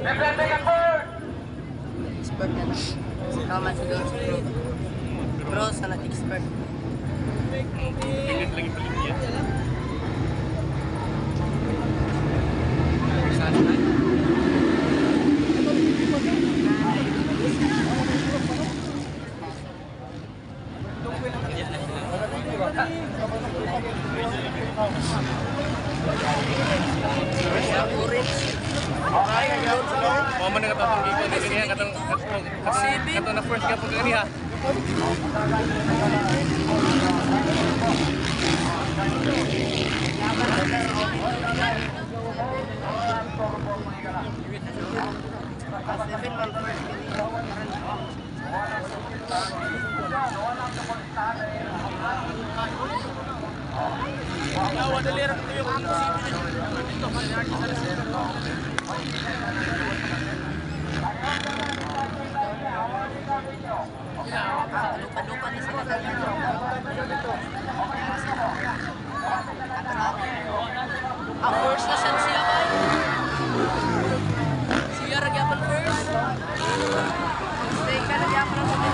Expert na lang. Naman siguro si Bro. Bro, sana expert. Tingnan lagi paling yan. Mau mana kata pergi kau ni ni kata kata nak first kau pergi ni ha. Lupa-lupa ni sila ang first na siya ba? Siya nagyaman first. Stay ka nagyaman ang sabihin.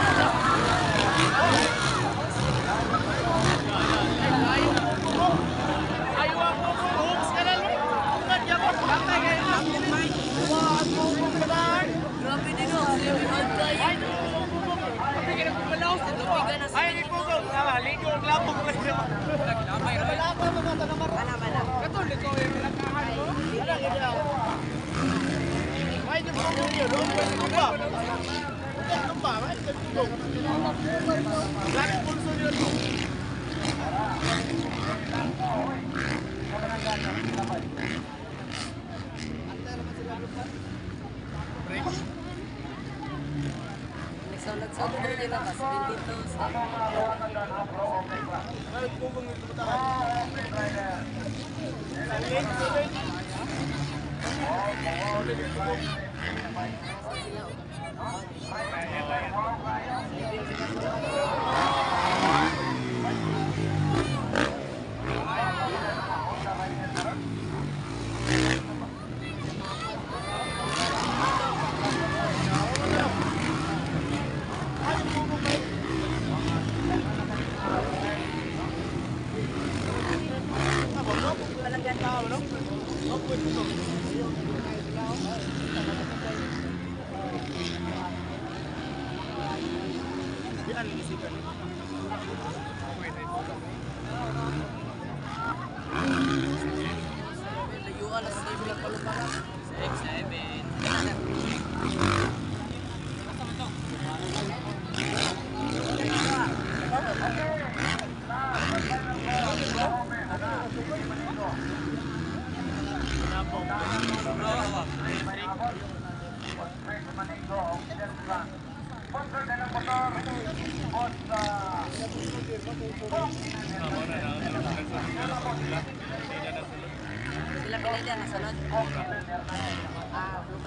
Ayaw ako hooks ka na lang. Nagyaman. Gatay kayo lang. Grabe din o. Ay, hindi po ko. Ligo ang lapang lang siya. Lapang mo ito naman. Mana. Katulit ko yung nakahan mo. Ay, hindi po ko yun. Pwede ko ba? Pwede ko ba? Ay, pwede ko. Lagi pulso yun. Break. Nagsabi ko nila mas dito sa sila pinili ang nasunod.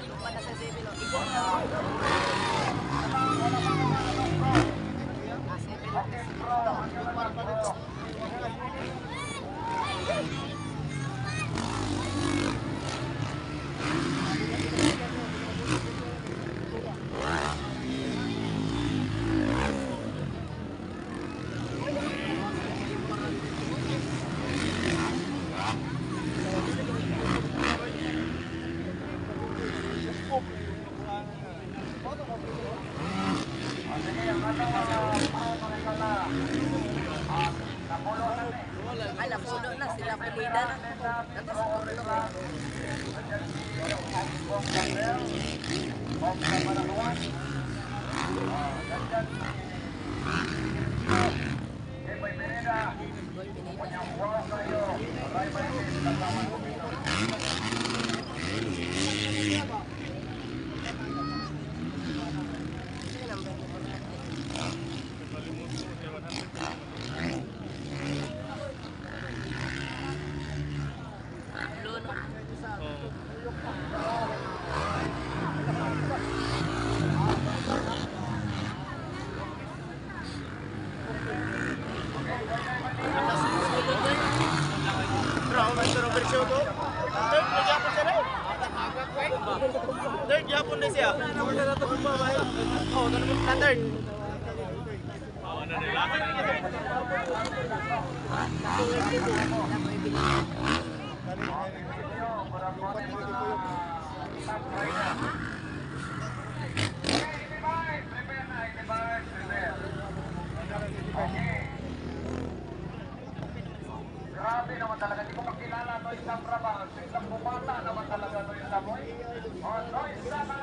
Lupa na sa Zebin. Ay, napuno na sila pinida na. Dato sa puno. Third yapon na siya. Oh, tanong na third. Grabe naman talaga, hindi ko makilala to isang trabaho, isang bumata naman talaga to yung samoy. O, no, isa na